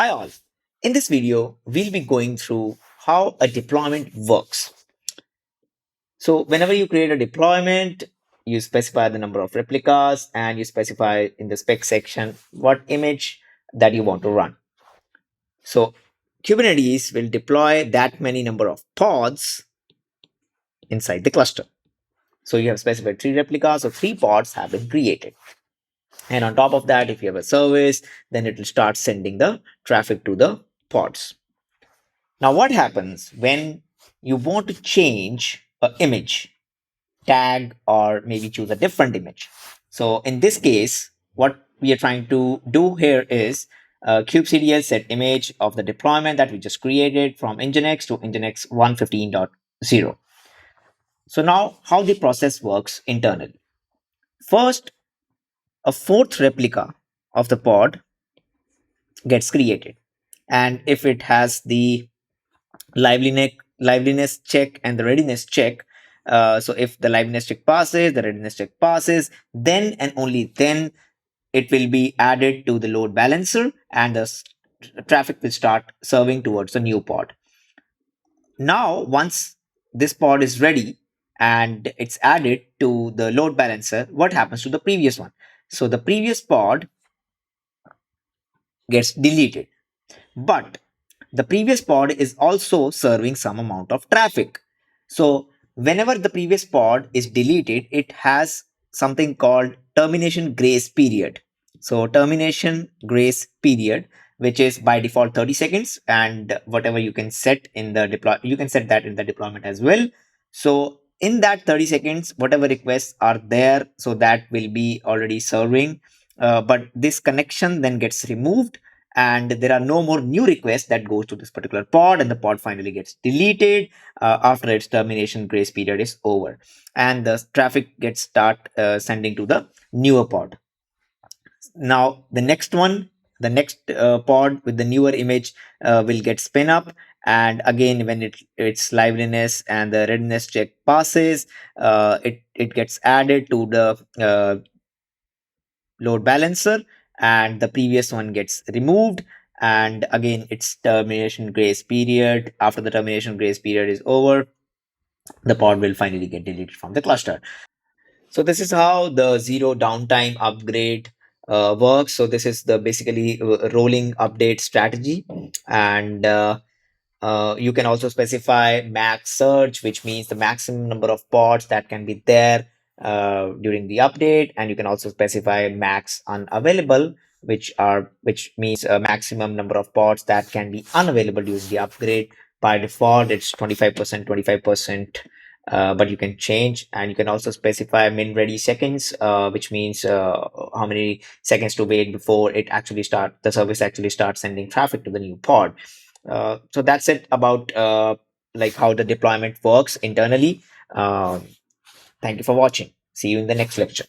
Hi all. In this video, we'll be going through how a deployment works. So whenever you create a deployment, you specify the number of replicas and you specify in the spec section what image that you want to run. So Kubernetes will deploy that many number of pods inside the cluster. So you have specified 3 replicas, so 3 pods have been created. And on top of that, if you have a service, then it will start sending the traffic to the pods. Now, what happens when you want to change an image, tag, or maybe choose a different image? So in this case, what we are trying to do here is kubectl set image of the deployment that we just created from Nginx to Nginx 115.0. So now how the process works internally. First, a fourth replica of the pod gets created. And if it has the liveliness check and the readiness check, so if the liveliness check passes, the readiness check passes, then and only then it will be added to the load balancer and the traffic will start serving towards the new pod. Now once this pod is ready and it's added to the load balancer, what happens to the previous one? So the previous pod gets deleted, but the previous pod is also serving some amount of traffic. So whenever the previous pod is deleted, it has something called termination grace period. So termination grace period, which is by default 30 seconds, and whatever you can set in the deploy, you can set that in the deployment as well. So in that 30 seconds, whatever requests are there, so that will be already serving. But this connection then gets removed and there are no more new requests that goes to this particular pod, and the pod finally gets deleted after its termination grace period is over, and the traffic gets start sending to the newer pod. Now the next pod with the newer image will get spin up, and again when its liveliness and the readiness check passes, it gets added to the load balancer, and the previous one gets removed, and again its termination grace period. After the termination grace period is over, the pod will finally get deleted from the cluster. So this is how the zero downtime upgrade works. So this is the basically rolling update strategy, and you can also specify max surge, which means the maximum number of pods that can be there during the update, and you can also specify max unavailable, which means a maximum number of pods that can be unavailable during the upgrade. By default, it's 25%, 25%. But you can change, and you can also specify min ready seconds, which means how many seconds to wait before the service actually starts sending traffic to the new pod. So that's it about like how the deployment works internally. Thank you for watching. See you in the next lecture.